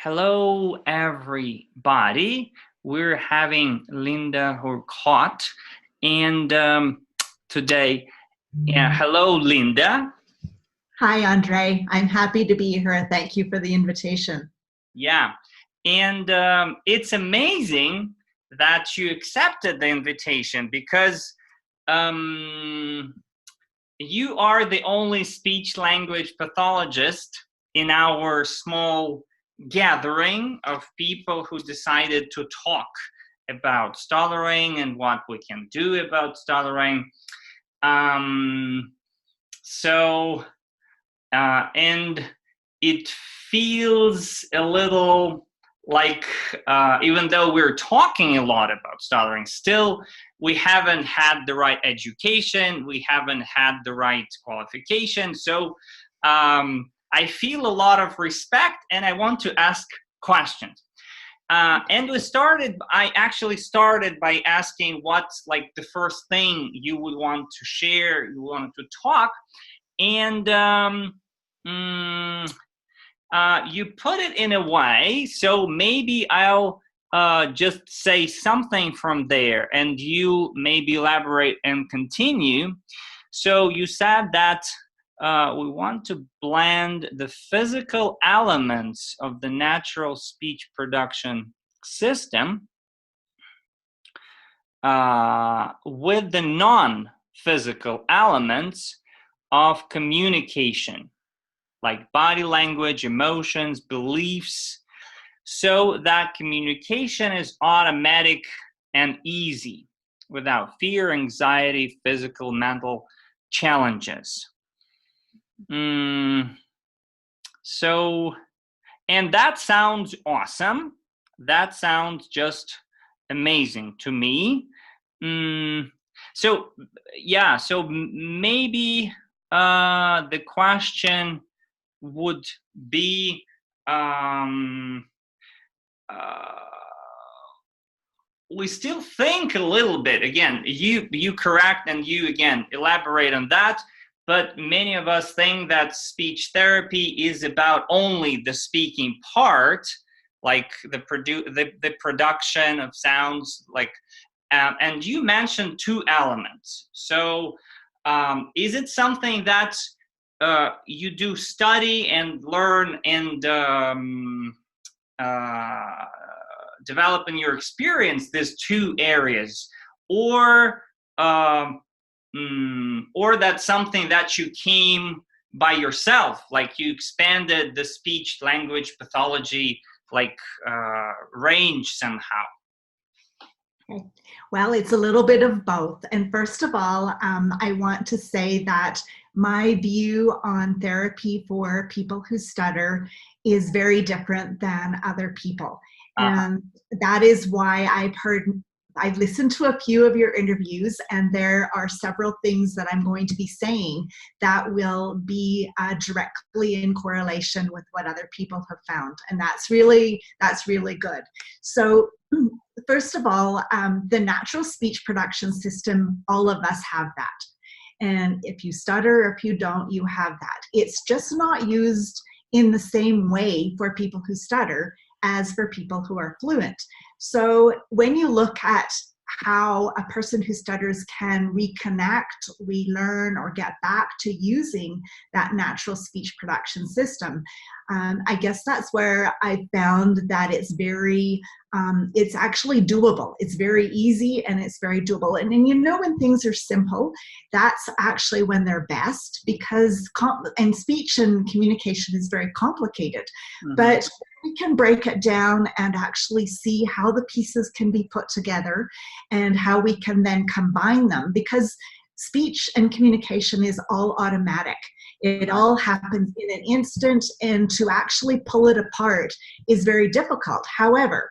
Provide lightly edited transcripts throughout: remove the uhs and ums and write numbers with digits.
Hello, everybody. We're having Linda Hurkot, and today, hello, Linda. Hi, Andre. I'm happy to be here. Thank you for the invitation. Yeah, and it's amazing that you accepted the invitation because you are the only speech language pathologist in our small gathering of people who decided to talk about stuttering and what we can do about stuttering. And it feels a little like, even though we're talking a lot about stuttering, still we haven't had the right education, we haven't had the right qualification. So I feel a lot of respect and I want to ask questions. And I actually started by asking what's like the first thing you would want to share, you wanted to talk. And you put it in a way, so maybe I'll just say something from there and you maybe elaborate and continue. So you said that we want to blend the physical elements of the natural speech production system with the non-physical elements of communication, like body language, emotions, beliefs, so that communication is automatic and easy without fear, anxiety, physical, mental challenges. So, and that sounds awesome. That sounds just amazing to me. So maybe the question would be, we still think a little bit, again, you correct and you again elaborate on that, but many of us think that speech therapy is about only the speaking part, like the production of sounds, like and you mentioned two elements. So is it something that you do study and learn and develop in your experience, these two areas, or that's something that you came by yourself, like you expanded the speech language pathology like range somehow? Well, it's a little bit of both. And first of all, I want to say that my view on therapy for people who stutter is very different than other people. And that is why I've listened to a few of your interviews, and there are several things that I'm going to be saying that will be directly in correlation with what other people have found. And that's really good. So first of all, the natural speech production system, all of us have that. And if you stutter or if you don't, you have that. It's just not used in the same way for people who stutter as for people who are fluent. So when you look at how a person who stutters can reconnect, relearn, or get back to using that natural speech production system, I guess that's where I found that it's actually doable. It's very easy and it's very doable. And when things are simple, that's actually when they're best, because speech and communication is very complicated. But we can break it down and actually see how the pieces can be put together and how we can then combine them, because speech and communication is all automatic. It all happens in an instant, and to actually pull it apart is very difficult. However,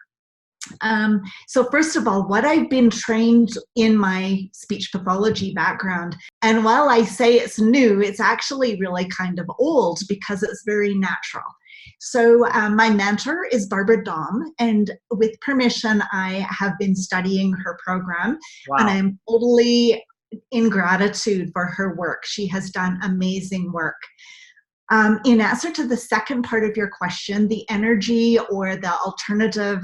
so first of all, what I've been trained in my speech pathology background, and while I say it's new, it's actually really kind of old because it's very natural. So my mentor is Barbara Dahm, and with permission, I have been studying her program. Wow. And I'm totally in gratitude for her work. She has done amazing work. In answer to the second part of your question, the energy or the alternative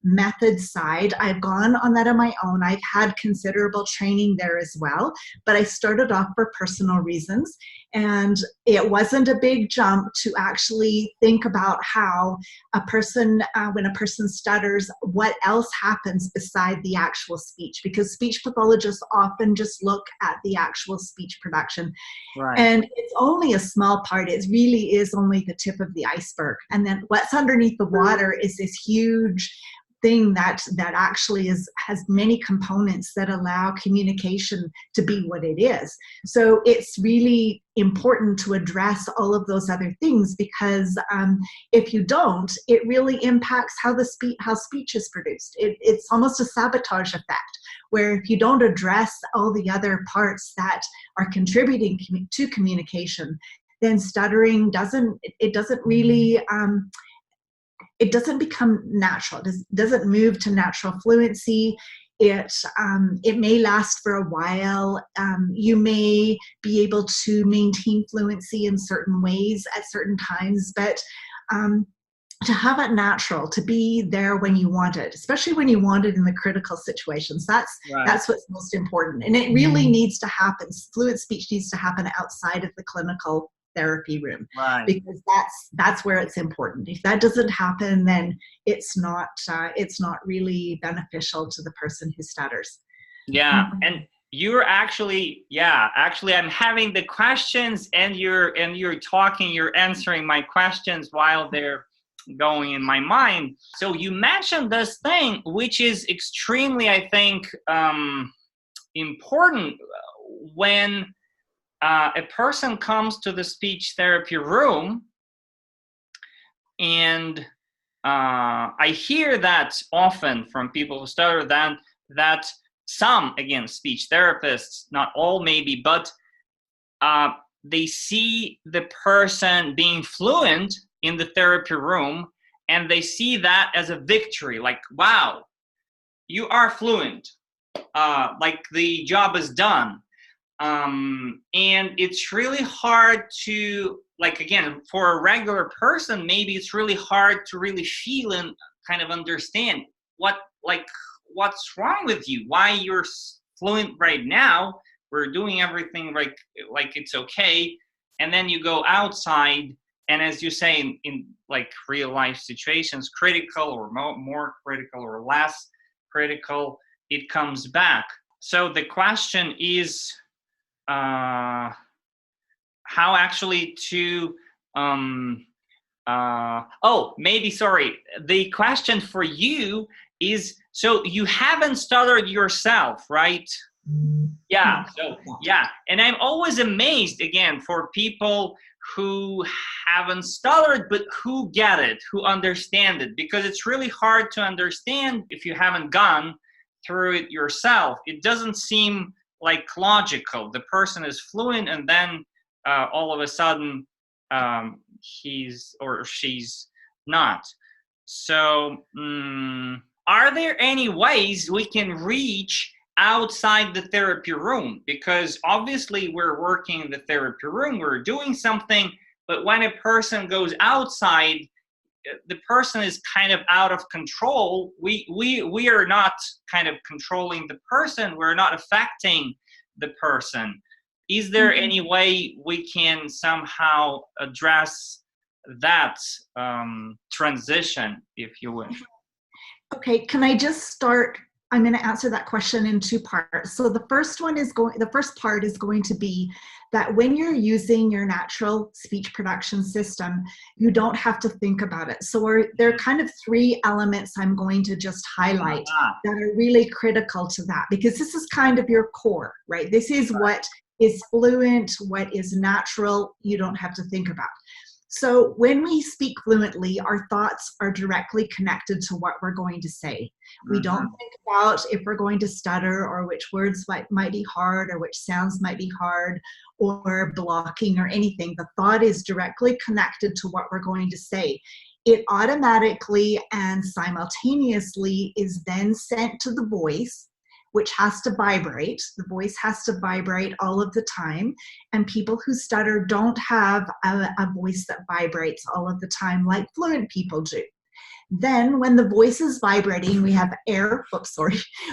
method side, I've gone on that on my own. I've had considerable training there as well, but I started off for personal reasons. And it wasn't a big jump to actually think about how a person, when a person stutters, what else happens beside the actual speech, because speech pathologists often just look at the actual speech production. Right. And it's only a small part. It really is only the tip of the iceberg. And then what's underneath the water is this huge thing that actually has many components that allow communication to be what it is. So it's really important to address all of those other things, because if you don't, it really impacts how speech is produced. It's almost a sabotage effect, where if you don't address all the other parts that are contributing to communication, then stuttering doesn't really it doesn't become natural. It doesn't move to natural fluency. It may last for a while. You may be able to maintain fluency in certain ways at certain times, but to have it natural, to be there when you want it, especially when you want it in the critical situations, that's what's most important. And it really needs to happen. Fluent speech needs to happen outside of the clinical therapy room, because that's where it's important. If that doesn't happen, then it's not really beneficial to the person who stutters. Yeah, and you're actually I'm having the questions, and you're talking, you're answering my questions while they're going in my mind. So you mentioned this thing, which is extremely, I think, important when a person comes to the speech therapy room, and I hear that often from people who stutter, that some, again, speech therapists, not all maybe, but they see the person being fluent in the therapy room, and they see that as a victory, like, wow, you are fluent, like the job is done. And it's really hard to, like, again, for a regular person, maybe it's really hard to really feel and kind of understand what's wrong with you, why you're fluent right now. We're doing everything like it's okay. And then you go outside, and as you say, in like real life situations, critical or more critical or less critical, it comes back. So the question is, how actually to the question for you is, so you haven't stuttered yourself, right? Yeah. So yeah, and I'm always amazed, again, for people who haven't stuttered but who get it, who understand it, because it's really hard to understand if you haven't gone through it yourself. It doesn't seem like logical. The person is fluent, and then all of a sudden he's or she's not. So are there any ways we can reach outside the therapy room? Because obviously we're working in the therapy room, we're doing something, but when a person goes outside, the person is kind of out of control. We are not kind of controlling the person. We're not affecting the person. Is there any way we can somehow address that transition, if you wish? Okay, can I just start? I'm going to answer that question in two parts. So the first part is going to be that when you're using your natural speech production system, you don't have to think about it. So there are kind of three elements I'm going to just highlight that are really critical to that, because this is kind of your core, right? This is what is fluent, what is natural, you don't have to think about. So when we speak fluently, our thoughts are directly connected to what we're going to say. We don't think about if we're going to stutter, or which words might be hard, or which sounds might be hard, or blocking or anything. The thought is directly connected to what we're going to say. It automatically and simultaneously is then sent to the voice, which has to vibrate. The voice has to vibrate all of the time. And people who stutter don't have a voice that vibrates all of the time like fluent people do. Then when the voice is vibrating, we have air,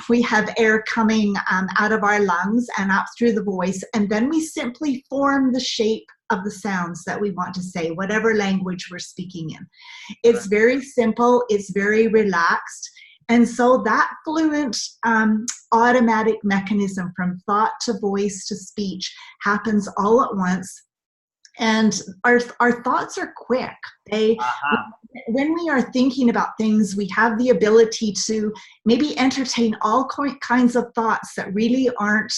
we have air coming out of our lungs and up through the voice. And then we simply form the shape of the sounds that we want to say, whatever language we're speaking in. It's very simple. It's very relaxed. And so that fluent automatic mechanism from thought to voice to speech happens all at once. And our thoughts are quick. When we are thinking about things, we have the ability to maybe entertain all kinds of thoughts that really aren't,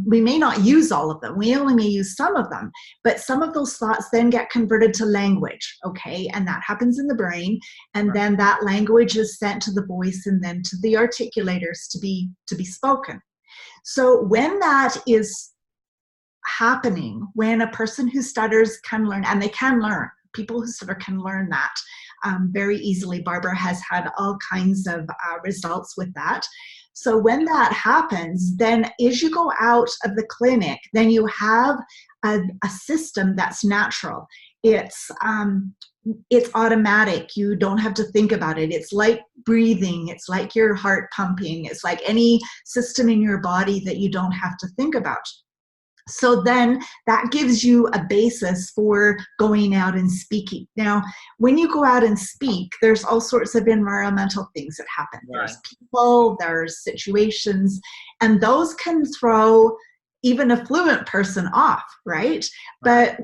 we may not use all of them. We only may use some of them. But some of those thoughts then get converted to language, okay? And that happens in the brain. And then that language is sent to the voice and then to the articulators to be spoken. So when that is happening, when a person who stutters can learn, and they can learn, people who stutter can learn that very easily. Barbara has had all kinds of results with that. So when that happens, then as you go out of the clinic, then you have a system that's natural. It's automatic. You don't have to think about it. It's like breathing. It's like your heart pumping. It's like any system in your body that you don't have to think about. So then that gives you a basis for going out and speaking. Now, when you go out and speak, there's all sorts of environmental things that happen. Right. There's people, there's situations, and those can throw even a fluent person off, right? But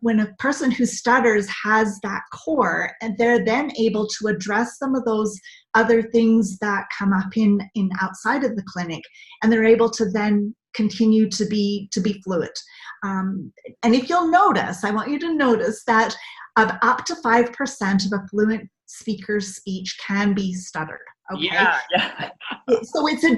when a person who stutters has that core, and they're then able to address some of those other things that come up in outside of the clinic, and they're able to then continue to be fluent. And if you'll notice, I want you to notice that up to 5% of a fluent speaker's speech can be stuttered. Okay. Yeah. So it's a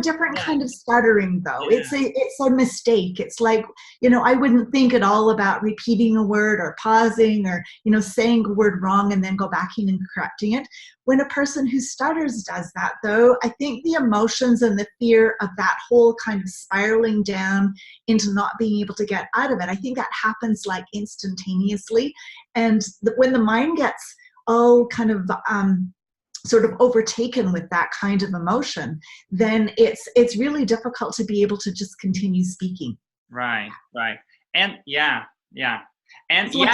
different kind of stuttering, though. Yeah. It's a mistake. It's like, I wouldn't think at all about repeating a word or pausing or, saying a word wrong and then go back in and correcting it. When a person who stutters does that, though, I think the emotions and the fear of that whole kind of spiraling down into not being able to get out of it, I think that happens like instantaneously. And when the mind gets all kind of sort of overtaken with that kind of emotion, then it's really difficult to be able to just continue speaking. Right. And and so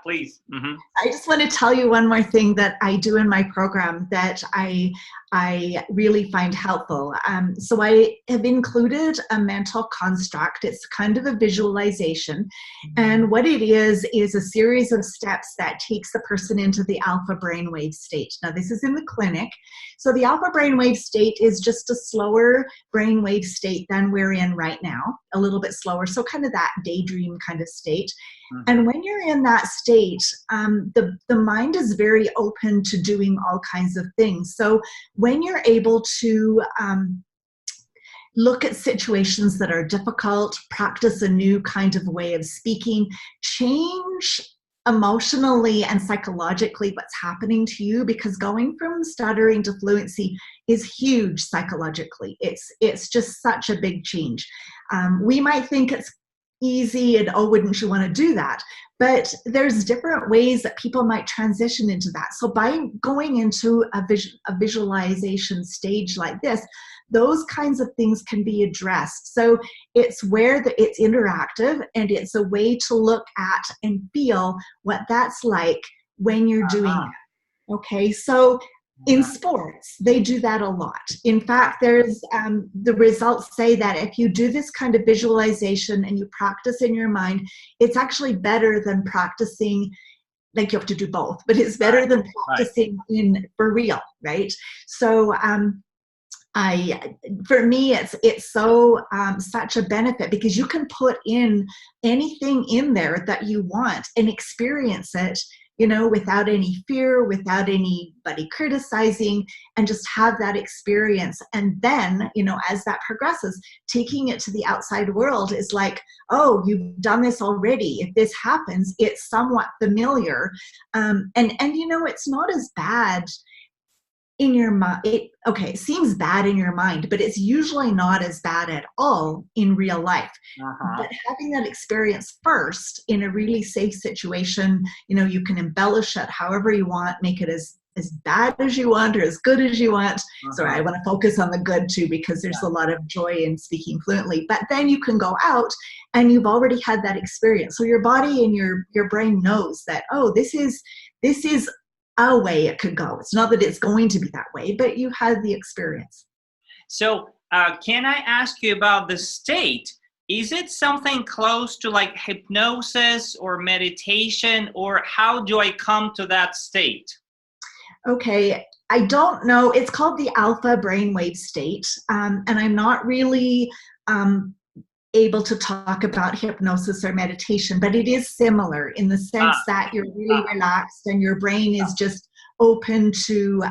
please. Mm-hmm. I just want to tell you one more thing that I do in my program that I really find helpful. So I have included a mental construct. It's kind of a visualization. And what it is a series of steps that takes the person into the alpha brainwave state. Now, this is in the clinic. So the alpha brainwave state is just a slower brainwave state than we're in right now, a little bit slower. So kind of that daydream kind of state. Mm-hmm. And when you're in that state, the mind is very open to doing all kinds of things. So when you're able to look at situations that are difficult, practice a new kind of way of speaking, change emotionally and psychologically what's happening to you, because going from stuttering to fluency is huge psychologically. It's just such a big change. We might think it's easy and, oh, wouldn't you want to do that? But there's different ways that people might transition into that. So by going into a visualization stage like this, those kinds of things can be addressed. So it's where it's interactive, and it's a way to look at and feel what that's like when you're doing it. Okay, so in sports, they do that a lot. In fact, there's the results say that if you do this kind of visualization and you practice in your mind, it's actually better than practicing. Like, you have to do both, but it's better than practicing for real, right? So for me, it's so such a benefit, because you can put in anything in there that you want and experience it, without any fear, without anybody criticizing, and just have that experience. And then, as that progresses, taking it to the outside world is like, oh, you've done this already. If this happens, it's somewhat familiar. And it's not as bad in your mind, okay, it seems bad in your mind, but it's usually not as bad at all in real life. Uh-huh. But having that experience first in a really safe situation, you can embellish it however you want, make it as bad as you want or as good as you want. Sorry, I Uh-huh. want to focus on the good too, because there's Yeah. a lot of joy in speaking fluently. But then you can go out and you've already had that experience. So your body and your brain knows that, oh, this is a way it could go. It's not that it's going to be that way, but you had the experience. So, can I ask you about the state? Is it something close to like hypnosis or meditation, or how do I come to that state? Okay, I don't know. It's called the alpha brainwave state, and I'm not really able to talk about hypnosis or meditation, but it is similar in the sense Ah, that you're really ah, relaxed and your brain is just open to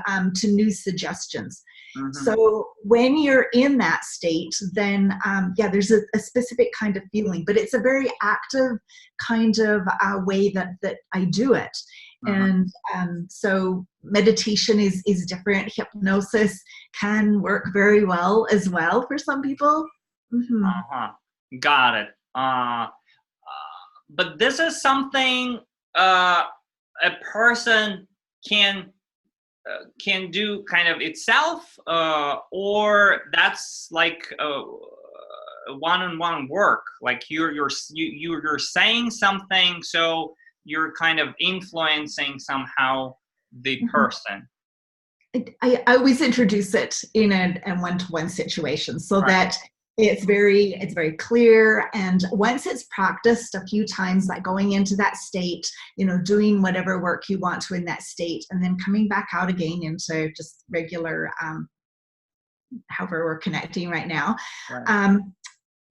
new suggestions. mhm. So when you're in that state, then there's a specific kind of feeling, but it's a very active kind of way that I do it. Mhm. And so meditation is different. Hypnosis can work very well as well for some people. Mm-hmm. Uh-huh. Got it. But this is something uh, a person can do kind of itself, or that's like one-on-one work. Like you're saying something, so you're kind of influencing somehow the person. I always introduce it in a one-to-one situation so Right. that it's very clear. And once it's practiced a few times, like going into that state, doing whatever work you want to in that state, and then coming back out again into just regular, however we're connecting right now, Right. um,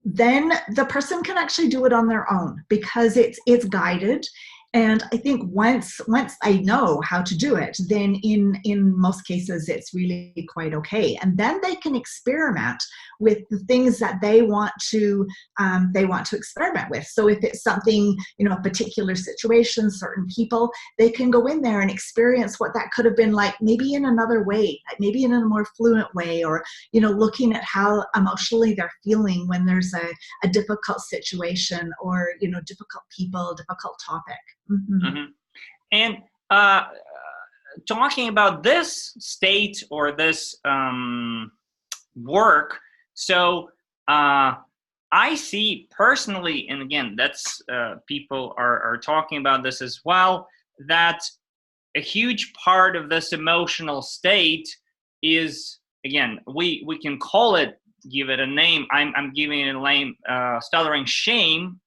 then the person can actually do it on their own because it's guided. And I think once I know how to do it, then in most cases it's really quite okay. And then they can experiment with the things that they want to experiment with. So if it's something, a particular situation, certain people, they can go in there and experience what that could have been like, maybe in another way, like maybe in a more fluent way, or looking at how emotionally they're feeling when there's a difficult situation, or difficult people, difficult topic. Mm-hmm. Hmm. And uh, talking about this state or this work, so I see personally, and again, that's people are talking about this as well, that a huge part of this emotional state is, again, we can call it, give it a name. I'm giving it a name, stuttering shame,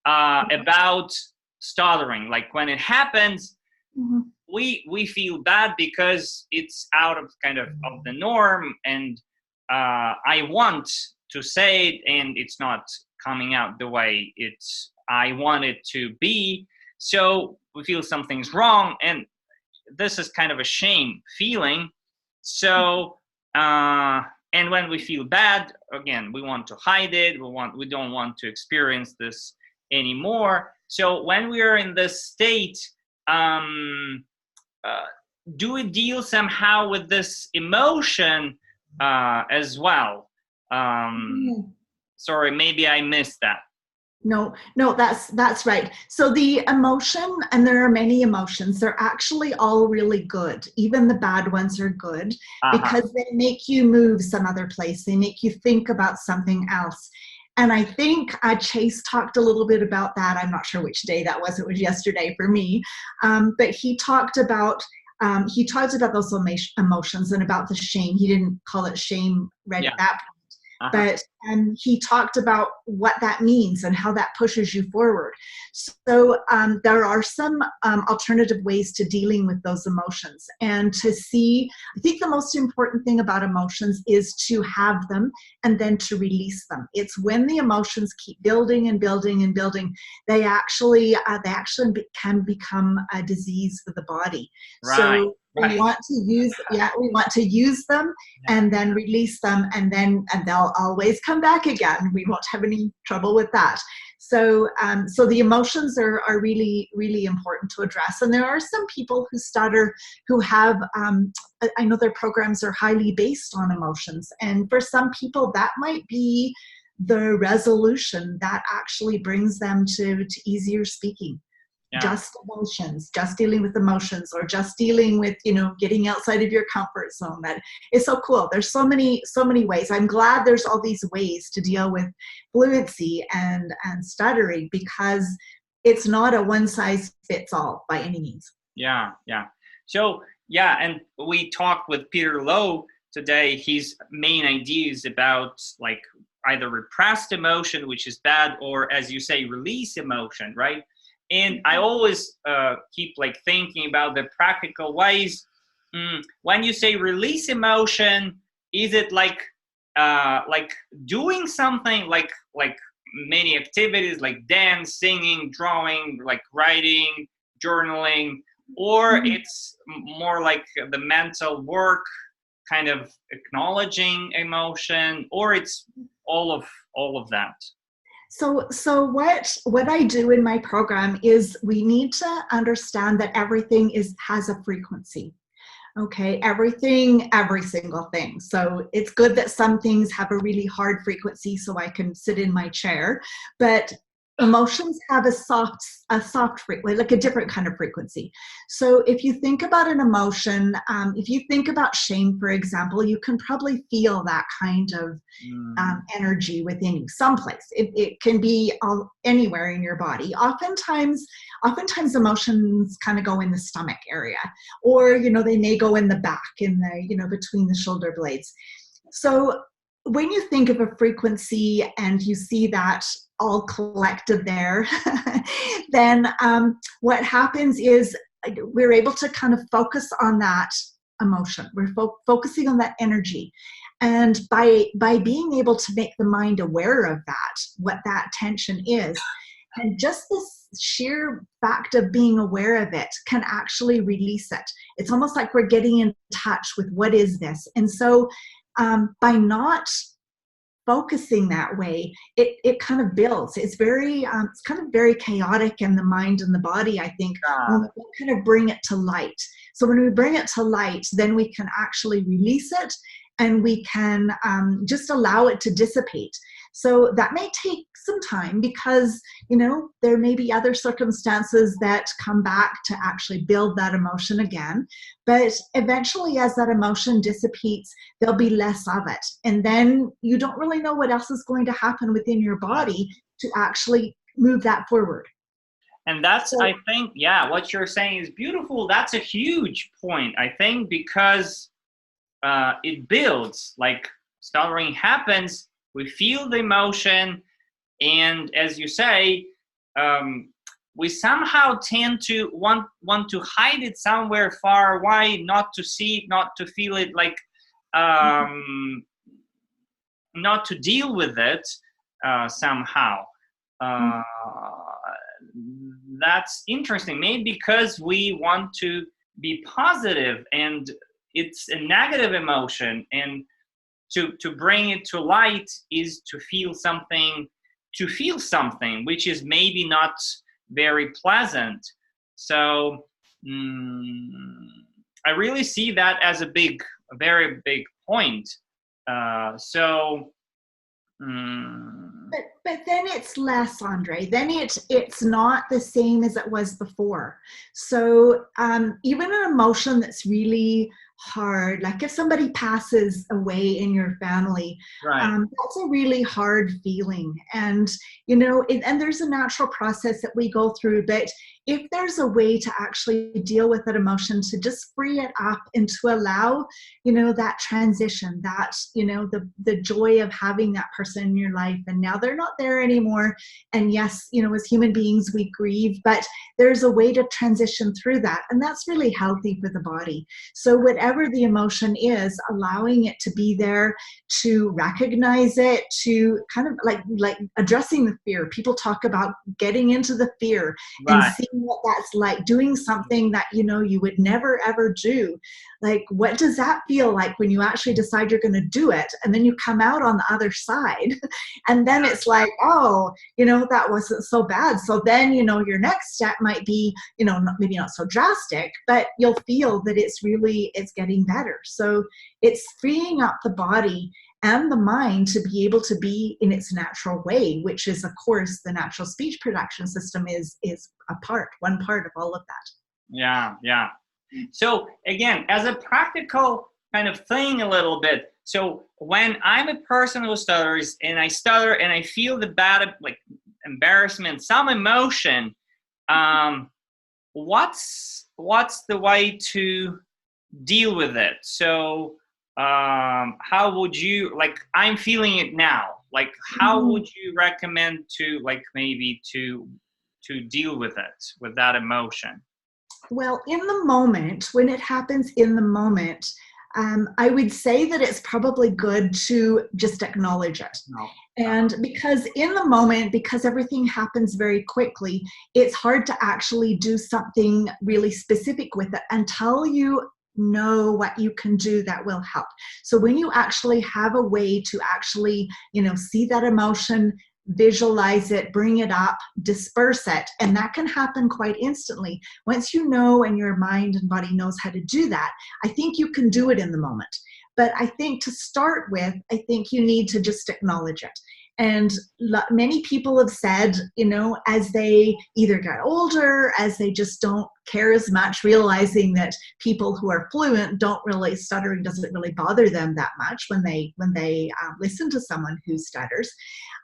about stuttering. Like when it happens, Mm-hmm. we feel bad because it's out of kind of the norm, and I want to say it and it's not coming out the way I want it to be, so we feel something's wrong, and this is kind of a shame feeling. So and when we feel bad, again, we want to hide it, we don't want to experience this anymore. So when we are in this state, um, uh, do we deal somehow with this emotion as well? Um, Mm-hmm. Sorry, maybe I missed that. No, that's right. So the emotion, and there are many emotions, they're actually all really good. Even the bad ones are good Uh-huh. because they make you move some other place. They make you think about something else. And I think Chase talked a little bit about that. I'm not sure which day that was. It was yesterday for me. But he talked about those emotions and about the shame. He didn't call it shame right Yeah. at that, Uh-huh. but he talked about what that means and how that pushes you forward. So there are some alternative ways to dealing with those emotions, and to see, I think the most important thing about emotions is to have them and then to release them. It's when the emotions keep building and building and building, they actually can become a disease for the body. Right. So we Right. want to use them Yeah. and then release them, and they'll always come back again. We won't have any trouble with that. So the emotions are really, really important to address. And there are some people who stutter who have, I know their programs are highly based on emotions. And for some people, that might be the resolution that actually brings them to easier speaking. Yeah. Just emotions, just dealing with emotions, or just dealing with, getting outside of your comfort zone. That is so cool. There's so many ways. I'm glad there's all these ways to deal with fluency and stuttering, because it's not a one size fits all by any means. Yeah. So yeah, and we talked with Peter Lowe today. His main ideas about like either repressed emotion, which is bad, or as you say, release emotion, right? And I always keep like thinking about the practical ways. When you say release emotion, is it like doing something like many activities like dance, singing, drawing, like writing, journaling, or it's more like the mental work, kind of acknowledging emotion, or it's all of that? So what I do in my program is we need to understand that everything has a frequency. Okay, everything, every single thing. So it's good that some things have a really hard frequency so I can sit in my chair, but emotions have a soft frequency, like a different kind of frequency. So if you think about an emotion, if you think about shame, for example, you can probably feel that kind of energy within you someplace. It can be anywhere in your body. Oftentimes emotions kind of go in the stomach area, or they may go in the back, in the between the shoulder blades. So when you think of a frequency and you see that all collected there, then what happens is we're able to kind of focus on that emotion. We're focusing on that energy. And by being able to make the mind aware of that, what that tension is, and just this sheer fact of being aware of it can actually release it. It's almost like we're getting in touch with what is this. And so by not focusing that way, it kind of builds. It's kind of very chaotic in the mind and the body, I think, when we kind of bring it to light. So when we bring it to light, then we can actually release it, and we can just allow it to dissipate. So that may take some time, because there may be other circumstances that come back to actually build that emotion again. But eventually, as that emotion dissipates, there'll be less of it. And then you don't really know what else is going to happen within your body to actually move that forward. And that's, I think, what you're saying is beautiful. That's a huge point, I think, because it builds. Like stuttering happens, we feel the emotion, and as you say, we somehow tend to want to hide it somewhere far away, not to see it, not to feel it, like not to deal with it somehow. That's interesting. Maybe because we want to be positive, and it's a negative emotion, and to bring it to light is to feel something, which is maybe not very pleasant. So I really see that as a very big point. But then it's less, Andre. Then it's not the same as it was before. So even an emotion that's really hard, like if somebody passes away in your family, that's a really hard feeling. And and there's a natural process that we go through. But if there's a way to actually deal with that emotion, to just free it up and to allow, that transition, that, the joy of having that person in your life, and now they're not there anymore. And yes, as human beings, we grieve, but there's a way to transition through that. And that's really healthy for the body. So whatever the emotion is, allowing it to be there, to recognize it, to kind of like addressing the fear. People talk about getting into the fear and seeing what that's like, doing something that you would never ever do, Like, what does that feel like when you actually decide you're going to do it? And then you come out on the other side. And then it's like, oh, that wasn't so bad. So then, your next step might be, maybe not so drastic, but you'll feel that it's getting better. So it's freeing up the body and the mind to be able to be in its natural way, which is, of course, the natural speech production system is one part of all of that. Yeah, yeah. So again, as a practical kind of thing a little bit, so when I'm a person who stutters and I stutter and I feel the bad, like embarrassment, some emotion, what's the way to deal with it? So how would you, like, I'm feeling it now, like how would you recommend to, like, maybe to deal with it, with that emotion? Well, in the moment, when it happens in the moment, I would say that it's probably good to just acknowledge it. No. And because in the moment, because everything happens very quickly, it's hard to actually do something really specific with it until you know what you can do that will help. So when you actually have a way to actually, see that emotion, visualize it, bring it up, disperse it, and that can happen quite instantly. Once you know and your mind and body knows how to do that, I think you can do it in the moment. But I think to start with, I think you need to just acknowledge it. And many people have said, as they either get older, as they just don't care as much, realizing that people who are fluent stuttering doesn't really bother them that much when they listen to someone who stutters,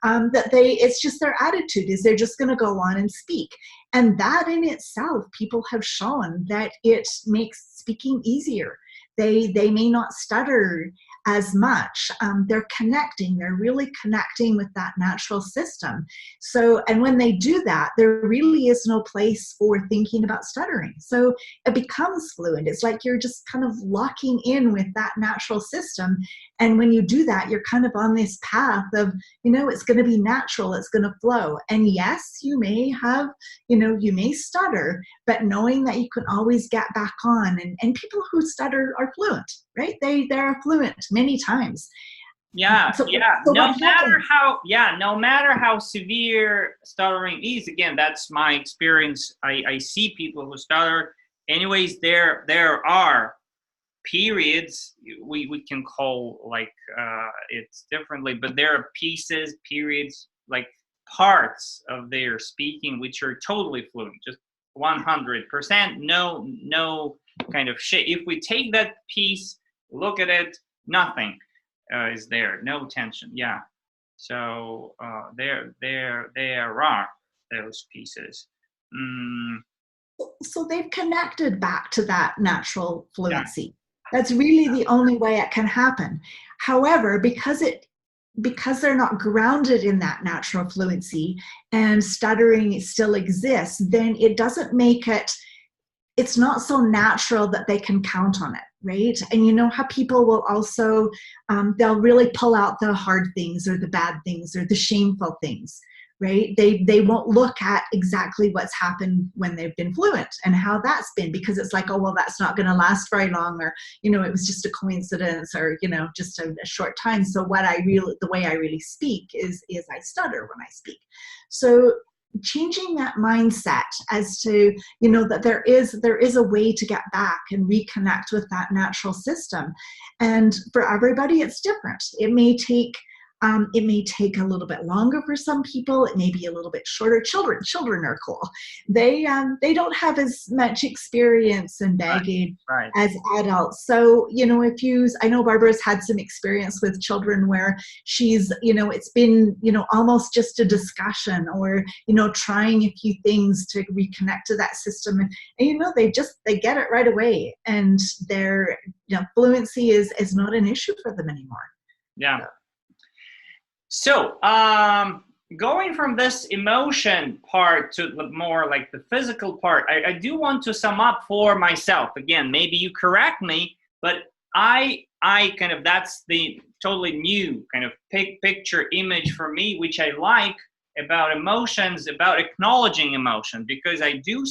it's just their attitude is they're just going to go on and speak. And that in itself, people have shown that it makes speaking easier. They may not stutter as much. They're really connecting with that natural system. So, and when they do that, there really is no place for thinking about stuttering. So it becomes fluent. It's like you're just kind of locking in with that natural system. And when you do that, you're kind of on this path of, it's going to be natural, it's going to flow. And yes, you may have, you may stutter, but knowing that you can always get back on, and people who stutter are fluent, right? They're fluent many times. Yeah, So no matter how severe stuttering is, again, that's my experience. I see people who stutter. Anyways, there are periods, we can call, like, it's differently, but there are periods, like parts of their speaking which are totally fluent, just 100%, no kind of shit. If we take that piece, look at it, nothing is there, no tension. Yeah. So there are those pieces. So they've connected back to that natural fluency. Yeah. That's really the only way it can happen. However, because they're not grounded in that natural fluency and stuttering still exists, then it doesn't make it's not so natural that they can count on it, right? And you know how people will also, they'll really pull out the hard things or the bad things or the shameful things, right? They won't look at exactly what's happened when they've been fluent and how that's been, because it's like, oh, well, that's not going to last very long, or, it was just a coincidence, or, just a short time. So the way I really speak is I stutter when I speak. So changing that mindset as to, that there is a way to get back and reconnect with that natural system. And for everybody, it's different. It may take a little bit longer for some people. It may be a little bit shorter. Children are cool. They don't have as much experience and baggage as adults. So, I know Barbara's had some experience with children where she's, it's been, almost just a discussion, or, trying a few things to reconnect to that system. And they get it right away. And their, fluency is not an issue for them anymore. Yeah. So, going from this emotion part to the more like the physical part, I do want to sum up for myself. Again, maybe you correct me, but I kind of, that's the totally new kind of picture image for me, which I like about emotions, about acknowledging emotion, because I do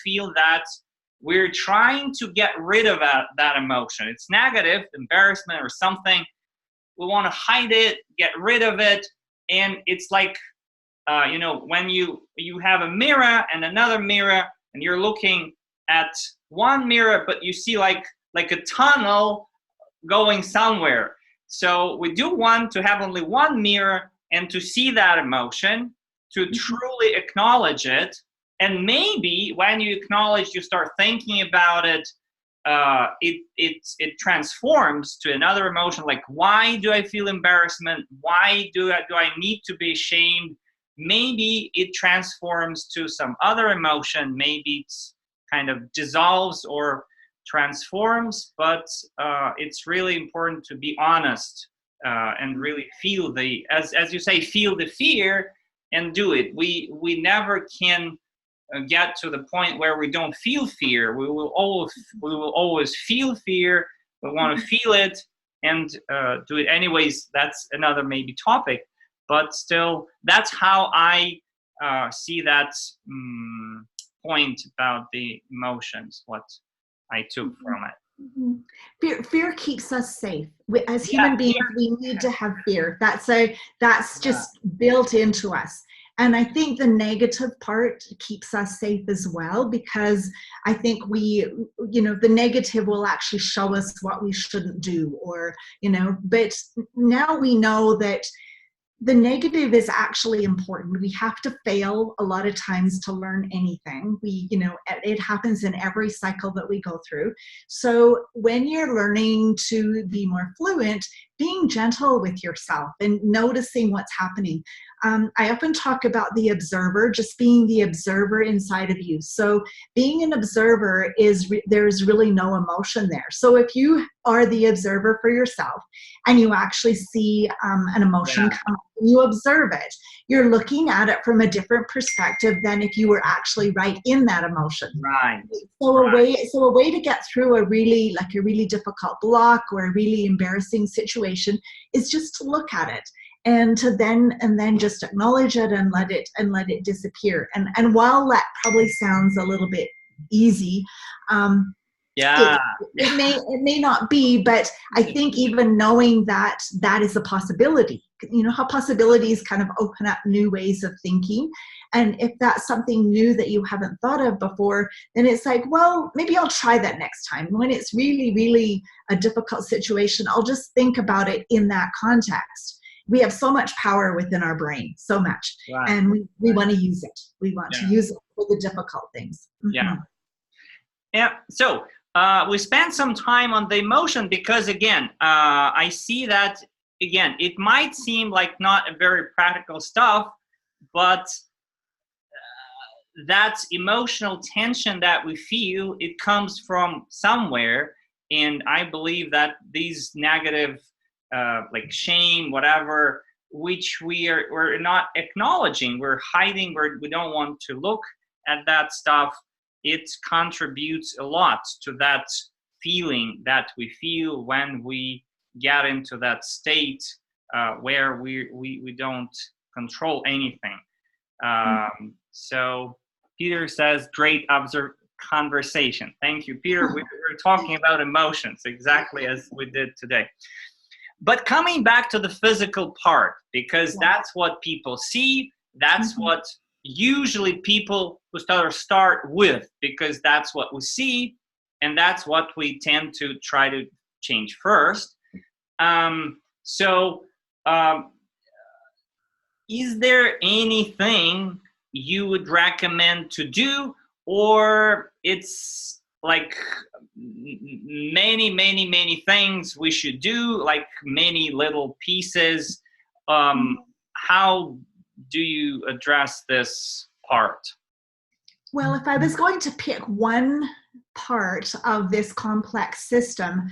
feel that we're trying to get rid of that emotion. It's negative, embarrassment or something. We want to hide it, get rid of it. And it's like, when you have a mirror and another mirror, and you're looking at one mirror, but you see like a tunnel going somewhere. So we do want to have only one mirror and to see that emotion, to truly acknowledge it. And maybe when you acknowledge, you start thinking about it, it transforms to another emotion. Like, why do I feel embarrassment? Why do I need to be ashamed? Maybe it transforms to some other emotion. Maybe it's kind of dissolves or transforms, but it's really important to be honest and really feel as you say, feel the fear and do it. We never can get to the point where we don't feel fear. We will always feel fear. We want to feel it and do it anyways. That's another maybe topic, but still, that's how I see that point about the emotions, what I took from it. Fear keeps us safe. As human beings, we need to have fear. That's just built into us. And I think the negative part keeps us safe as well, because I think the negative will actually show us what we shouldn't do, but now we know that the negative is actually important. We have to fail a lot of times to learn anything. It happens in every cycle that we go through. So when you're learning to be more fluent, being gentle with yourself and noticing what's happening. I often talk about the observer, just being the observer inside of you. So being an observer there's really no emotion there. So if you are the observer for yourself and you actually see an emotion come up, you observe it, you're looking at it from a different perspective than if you were actually right in that emotion. Right. So a way to get through a really difficult block or a really embarrassing situation is just to look at it and then just acknowledge it and let it disappear. And while that probably sounds a little bit easy, it may not be, but I think even knowing that is a possibility. How possibilities kind of open up new ways of thinking. And if that's something new that you haven't thought of before, then it's like, well, maybe I'll try that next time. When it's really, really a difficult situation, I'll just think about it in that context. We have so much power within our brain, so much. Right. And we want to use it. We want to use it for the difficult things. Mm-hmm. Yeah. So we spent some time on the emotion because, again, I see that, again, it might seem like not a very practical stuff, but that emotional tension that we feel, it comes from somewhere. And I believe that these negative, like shame, whatever, which we're not acknowledging, we're hiding, we don't want to look at that stuff. It contributes a lot to that feeling that we feel when we get into that state where we don't control anything. So Peter says, great conversation. Thank you, Peter. We're talking about emotions exactly as we did today. But coming back to the physical part, because that's what people see, that's what usually people who start with, because that's what we see, and that's what we tend to try to change first. Is there anything you would recommend to do, or it's like many things we should do, like many little pieces? How do you address this part? Well, if I was going to pick one part of this complex system,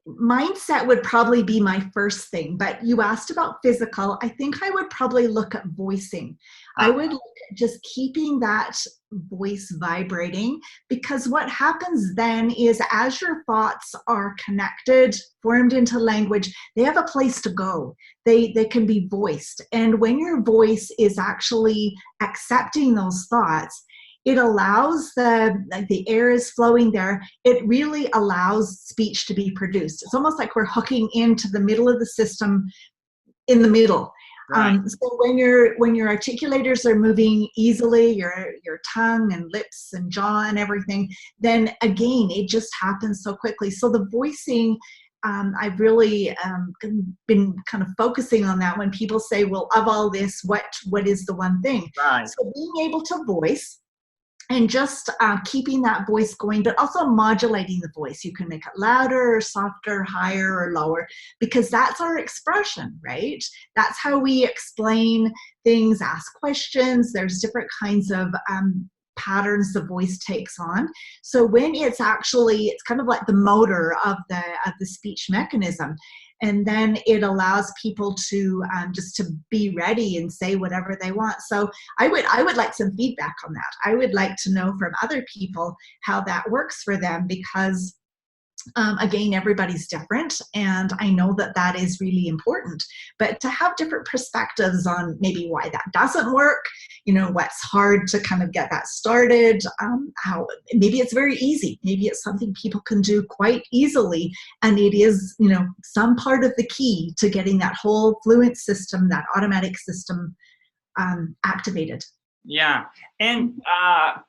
mindset would probably be my first thing. But you asked about physical. I think I would probably look at voicing. I would look at just keeping that voice vibrating, because what happens then is as your thoughts are connected, formed into language, they have a place to go. They can be voiced. And when your voice is actually accepting those thoughts, it allows like the air is flowing there. It really allows speech to be produced. It's almost like we're hooking into the middle of the system in the middle. Right. So when your articulators are moving easily, your tongue and lips and jaw and everything, then again, it just happens so quickly. So the voicing, I've really been kind of focusing on that when people say, well, of all this, what is the one thing? Right. So being able to voice and just keeping that voice going, but also modulating the voice. You can make it louder or softer, higher or lower, because that's our expression, right? That's how we explain things, ask questions. There's different kinds of patterns the voice takes on. So when it's kind of like the motor of the speech mechanism. And then it allows people to just to be ready and say whatever they want. So I would like some feedback on that. I would like to know from other people how that works for them, because again, everybody's different, and I know that is really important. But to have different perspectives on maybe why that doesn't work, what's hard to kind of get that started, how maybe it's very easy, maybe it's something people can do quite easily, and it is, some part of the key to getting that whole fluent system, that automatic system activated. Yeah, and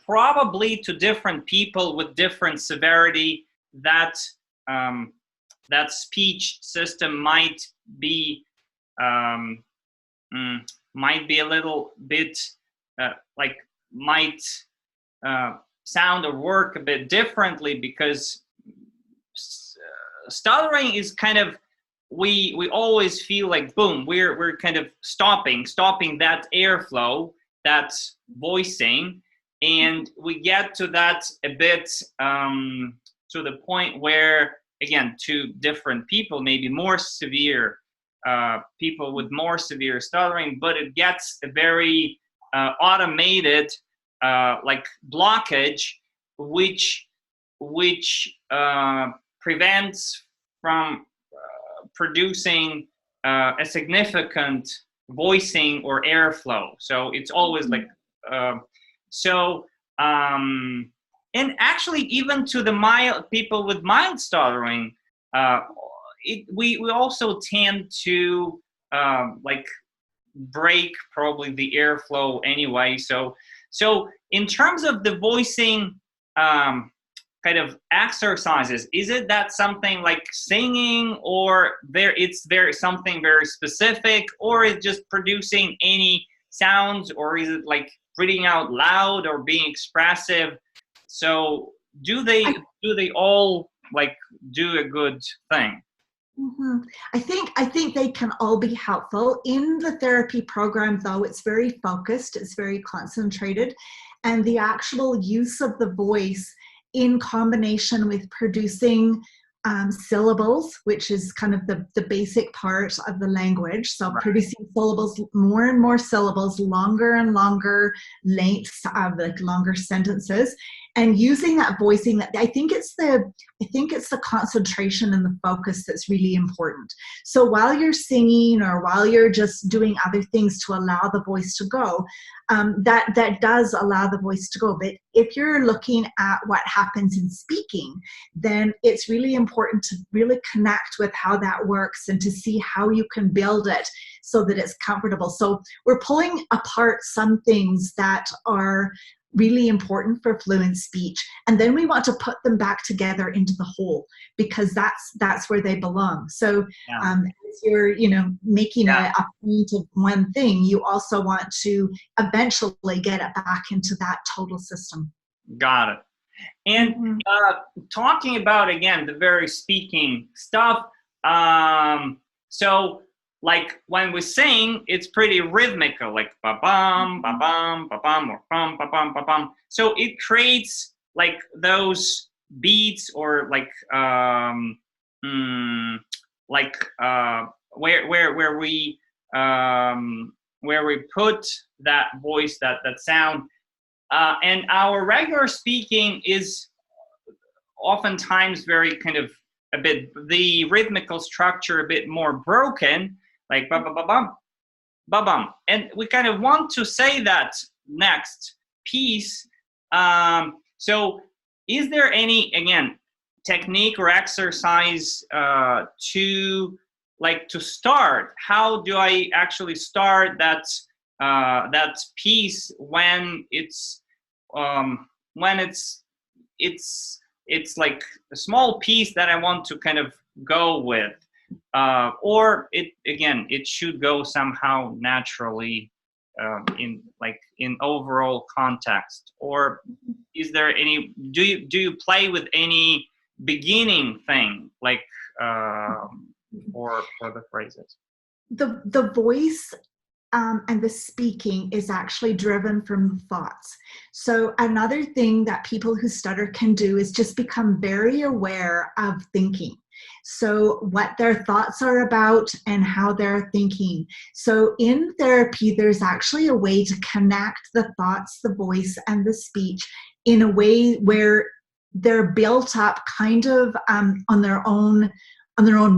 probably to different people with different severity, that that speech system might be a little bit might sound or work a bit differently, because stuttering is kind of, we always feel like, boom, we're kind of stopping that airflow, that voicing, and we get to that a bit to the point where, again, to different people, maybe more severe people with more severe stuttering, but it gets a very automated like blockage, which prevents from producing a significant voicing or airflow. So it's always like and actually, even to the mild people with mild stuttering, we also tend to like break probably the airflow anyway. So in terms of the voicing kind of exercises, is it that something like singing, or it's something very specific, or is it just producing any sounds, or is it like reading out loud or being expressive? So do they all like do a good thing? Mm-hmm. I think they can all be helpful. In the therapy program, though, it's very focused, it's very concentrated, and the actual use of the voice in combination with producing syllables, which is kind of the basic part of the language. So right. Producing syllables, more and more syllables, longer and longer lengths of like longer sentences, and using that voicing. That I think it's the concentration and the focus that's really important. So while you're singing or while you're just doing other things to allow the voice to go, that does allow the voice to go. But if you're looking at what happens in speaking, then it's really important to really connect with how that works and to see how you can build it so that it's comfortable. So we're pulling apart some things that are really important for fluent speech, and then we want to put them back together into the whole, because that's where they belong. So as you're making a point of one thing, you also want to eventually get it back into that total system. Got it. And talking about, again, the very speaking stuff, so like when we sing, it's pretty rhythmical, like ba-bum, ba-bum, ba-bum, or bum, ba-bum, ba-bum. So it creates like those beats, or like where we put that voice, that sound, and our regular speaking is oftentimes very kind of a bit, the rhythmical structure a bit more broken, like ba ba ba bum, ba bum, and we kind of want to say that next piece So is there any, again, technique or exercise to start? How do I actually start that that piece when it's it's like a small piece that I want to kind of go with, or it should go somehow naturally in overall context? Or is there any, do you play with any beginning thing for the phrases? The voice and the speaking is actually driven from thoughts. So another thing that people who stutter can do is just become very aware of thinking. So what their thoughts are about and how they're thinking. So in therapy, there's actually a way to connect the thoughts, the voice, and the speech in a way where they're built up kind of on their own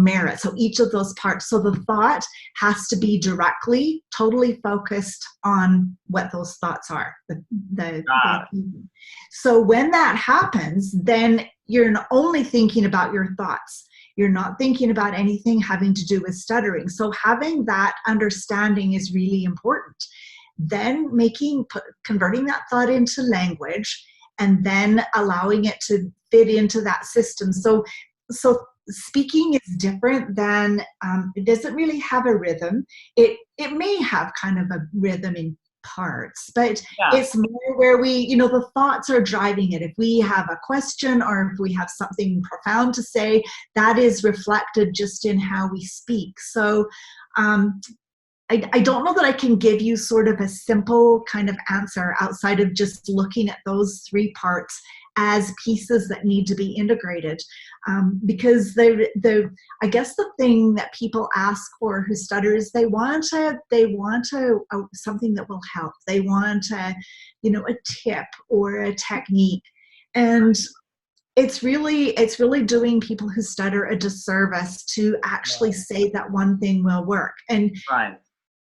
merit. So each of those parts. So the thought has to be directly, totally focused on what those thoughts are. So when that happens, then you're not only thinking about your thoughts. You're not thinking about anything having to do with stuttering. So having that understanding is really important. Then converting that thought into language, and then allowing it to fit into that system. So speaking is different than, it doesn't really have a rhythm. It may have kind of a rhythm in parts, but it's more where the thoughts are driving it. If we have a question or if we have something profound to say, that is reflected just in how we speak. So I don't know that I can give you sort of a simple kind of answer outside of just looking at those three parts as pieces that need to be integrated, because I guess the thing that people ask for who stutter is they want something that will help. They want a tip or a technique, and it's really doing people who stutter a disservice to actually say that one thing will work. And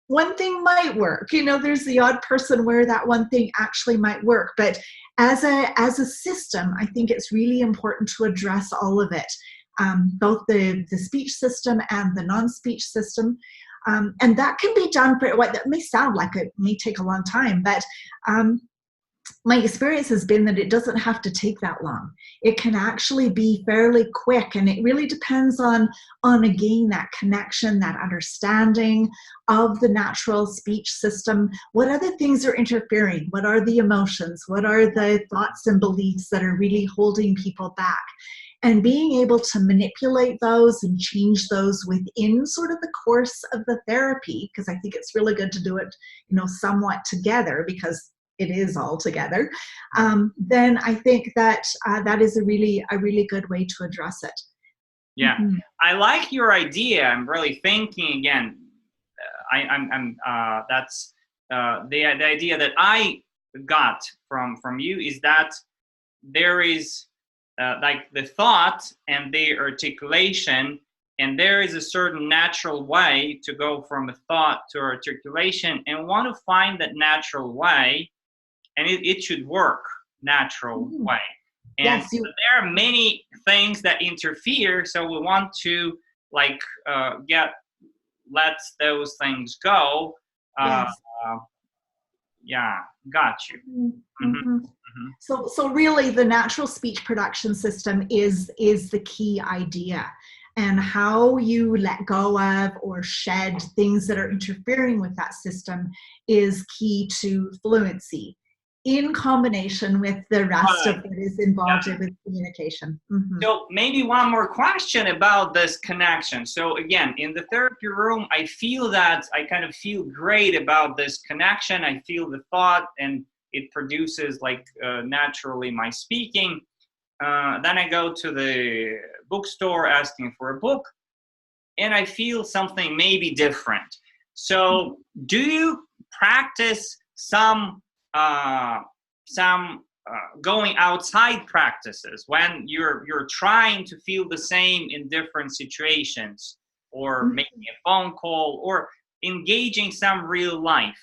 one thing might work, there's the odd person where that one thing actually might work, but as a system, I think it's really important to address all of it, both the speech system and the non-speech system, and that can be done for what that may sound like it may take a long time, but my experience has been that it doesn't have to take that long. It can actually be fairly quick, and it really depends on again, that connection, that understanding of the natural speech system. What other things are interfering? What are the emotions? What are the thoughts and beliefs that are really holding people back? And being able to manipulate those and change those within sort of the course of the therapy, because I think it's really good to do it, somewhat together, because it is all together, then I think that that is a really good way to address it. Yeah, I like your idea. I'm really thinking again. That's the idea that I got from you is that there is like the thought and the articulation, and there is a certain natural way to go from a thought to articulation, and want to find that natural way. And it should work natural way. And there are many things that interfere, so we want to let those things go. Got you. So really the natural speech production system is the key idea, and how you let go of or shed things that are interfering with that system is key to fluency, in combination with the rest of what is involved with communication. So maybe one more question about this connection. So again, in the therapy room, I feel that I kind of feel great about this connection. I feel the thought, and it produces naturally my speaking. Then I go to the bookstore asking for a book, and I feel something maybe different. So do you practice some going outside practices when you're trying to feel the same in different situations, or making a phone call, or engaging some real life?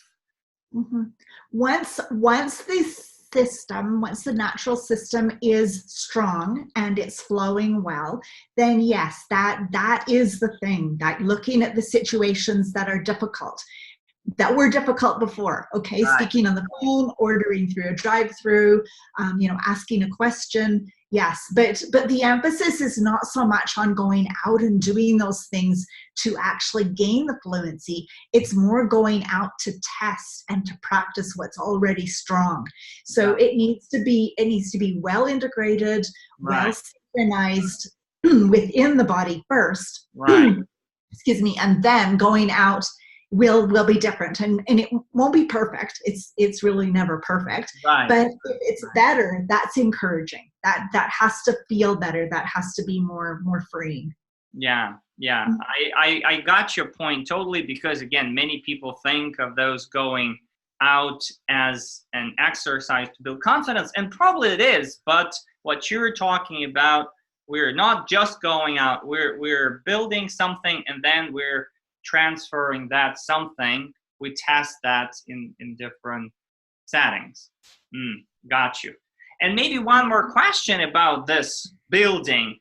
Once the system, once the natural system is strong and it's flowing well, then yes, that is the thing, that looking at the situations that are difficult, that were difficult before, okay? Right. Speaking on the phone, ordering through a drive-through, asking a question, yes. But the emphasis is not so much on going out and doing those things to actually gain the fluency. It's more going out to test and to practice what's already strong. So it needs to be well integrated, well synchronized within the body first. Right. Excuse me, and then going out will be different, and it won't be perfect. It's really never perfect. Right. But if it's better, that's encouraging. That has to feel better. That has to be more freeing. Yeah. I got your point totally, because again, many people think of those going out as an exercise to build confidence, and probably it is, but what you're talking about, we're not just going out, we're building something, and then we're transferring that something. We test that in different settings. Got you. And maybe one more question about this building.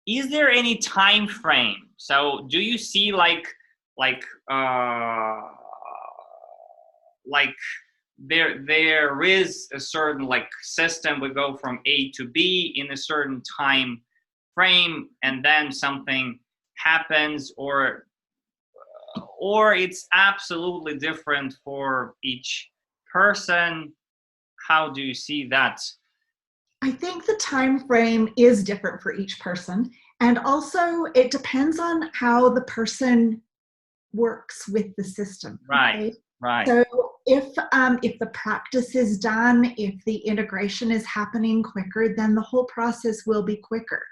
Is there any time frame? So do you see like there is a certain like system, we go from A to B in a certain time frame, and then something happens, or it's absolutely different for each person? How do you see that? I think the time frame is different for each person, and also it depends on how the person works with the system. Right. So if the practice is done, if the integration is happening quicker, then the whole process will be quicker.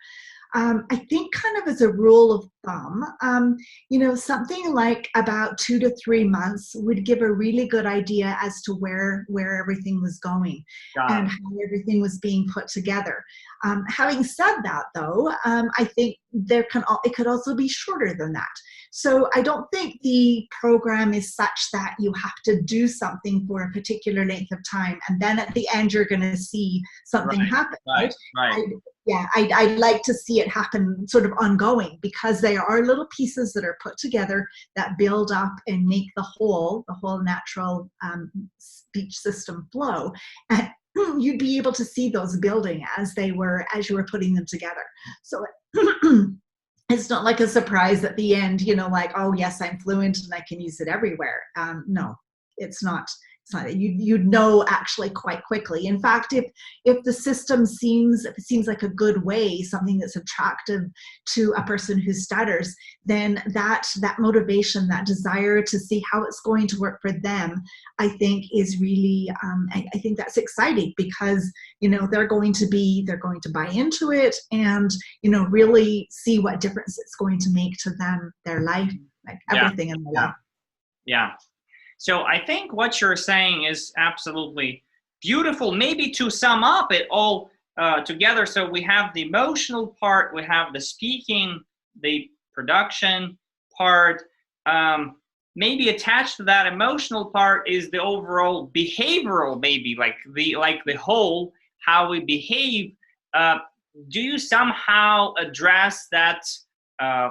I think kind of as a rule of thumb, something like about 2 to 3 months would give a really good idea as to where everything was going and how everything was being put together. Having said that, though, I think it could also be shorter than that. So I don't think the program is such that you have to do something for a particular length of time, and then at the end you're going to see something happen. Right. I'd like to see it happen sort of ongoing, because there are little pieces that are put together that build up and make the whole natural speech system flow. And you'd be able to see those building as you were putting them together. So it's not like a surprise at the end, like, oh yes, I'm fluent and I can use it everywhere. No, it's not. It's not. You'd know actually quite quickly. In fact, if the system seems like a good way, something that's attractive to a person who stutters, then that motivation, that desire to see how it's going to work for them, I think is really, I think that's exciting, because they're going to buy into it and really see what difference it's going to make to them, their life, like everything in their life. Yeah. So I think what you're saying is absolutely beautiful. Maybe to sum up it all together, so we have the emotional part, we have the speaking, the production part. Maybe attached to that emotional part is the overall behavioral, maybe like the whole, how we behave. Do you somehow address that,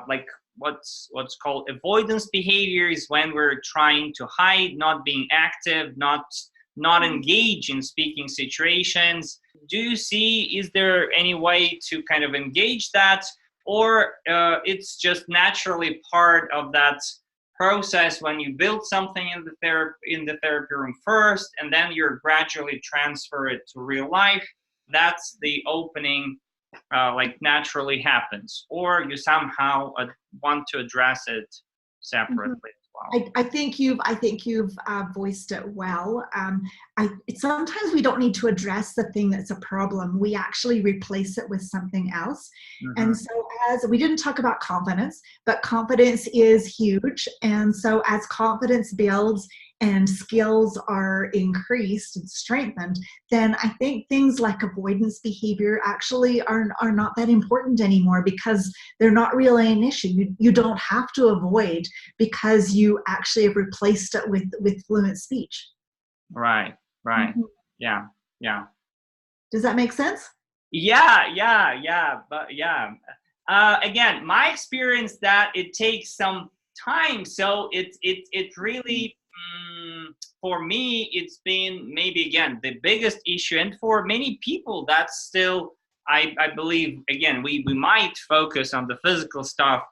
like what's called avoidance behavior, is when we're trying to hide, not being active, not engage in speaking situations? Do you see, is there any way to kind of engage that, or it's just naturally part of that process when you build something in the therapy room first, and then you're gradually transfer it to real life? That's the opening, like naturally happens, or you somehow want to address it separately as well? I think you've voiced it well. Sometimes we don't need to address the thing that's a problem. We actually replace it with something else. And so, as we didn't talk about confidence, but confidence is huge. And so as confidence builds and skills are increased and strengthened, then I think things like avoidance behavior actually are not that important anymore, because they're not really an issue. You don't have to avoid, because you actually have replaced it with fluent speech. Right. Right. Mhm. Yeah. Yeah. Does that make sense? Yeah. But yeah. Again, my experience that it takes some time. So it really, for me, it's been maybe again the biggest issue, and for many people, that's still. I believe again we might focus on the physical stuff,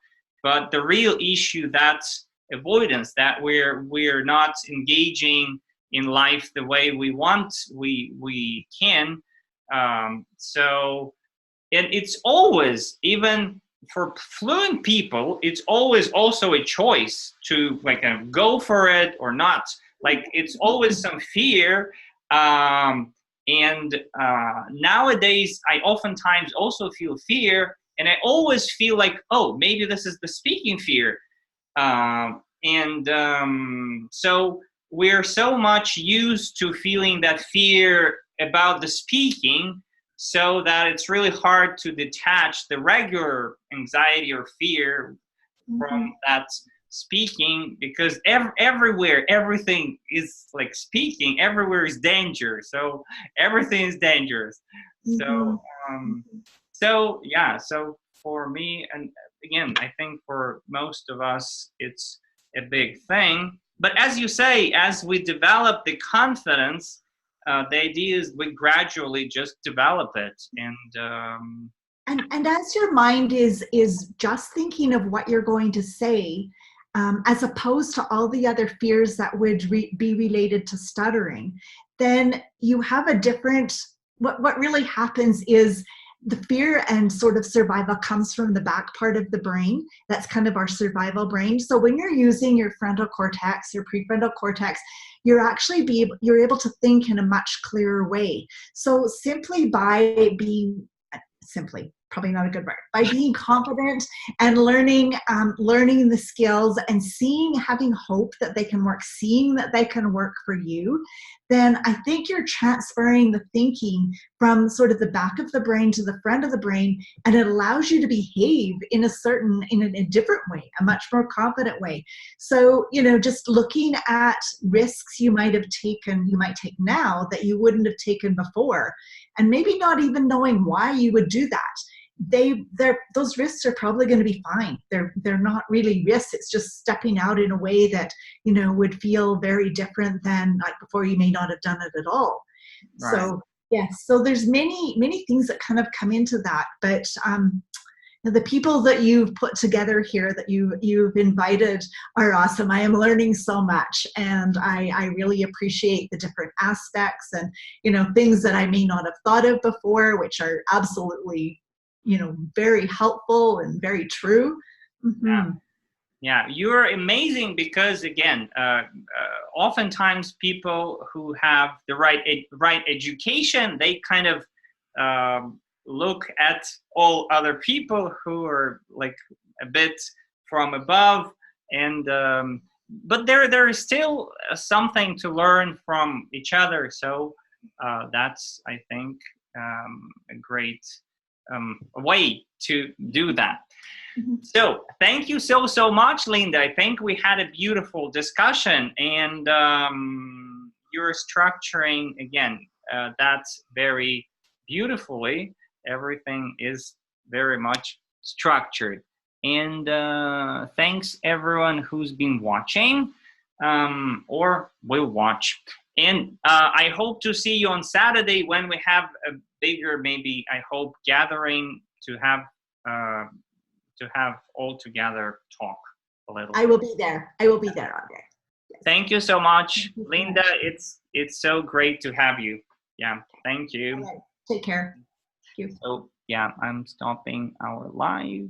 but the real issue, that's avoidance, that we're not engaging in life the way we want, we can. So, and it's always, even for fluent people, it's always also a choice to like go for it or not. Like it's always some fear. And nowadays, I oftentimes also feel fear, and I always feel like, oh, maybe this is the speaking fear. So we're so much used to feeling that fear about the speaking, so that it's really hard to detach the regular anxiety or fear from Mhm. that speaking, because everywhere everything is like speaking, everywhere is danger, so everything is dangerous. Mhm. So so yeah, so for me, and again, I think for most of us it's a big thing, but as you say, as we develop the confidence, the idea is we gradually just develop it. And as your mind is just thinking of what you're going to say, as opposed to all the other fears that would be related to stuttering, then you have a different. What really happens is the fear and sort of survival comes from the back part of the brain. That's kind of our survival brain. So when you're using your frontal cortex, your prefrontal cortex, you're able to think in a much clearer way. So simply probably not a good word, by being confident and learning the skills and having hope that they can work, seeing that they can work for you, then I think you're transferring the thinking from sort of the back of the brain to the front of the brain, and it allows you to behave in a different way, a much more confident way. So, just looking at risks you might take now that you wouldn't have taken before, and maybe not even knowing why you would do that. Those risks are probably going to be fine. They're not really risks. It's just stepping out in a way that would feel very different than like before you may not have done it at all. Right. So yes, so there's many things that kind of come into that, but the people that you've put together here, that you've invited, are awesome. I am learning so much, and I really appreciate the different aspects and things that I may not have thought of before, which are absolutely very helpful and very true. Mm-hmm. Yeah, you're amazing, because again, oftentimes people who have the right education, they kind of look at all other people who are like a bit from above, and but there is still something to learn from each other. So that's, I think, a great way to do that. So thank you so much, Linda. I think we had a beautiful discussion, and you're structuring again that very beautifully. Everything is very much structured. And thanks everyone who's been watching or will watch. And I hope to see you on Saturday, when we have a bigger, maybe I hope, gathering to have all together talk a little I bit. will be there. I will be there, Andre. Yes. Thank you so much, Thank you so Linda. much. It's so great to have you. Yeah, thank All you. right. Take care. Thank you. So yeah, I'm stopping our live.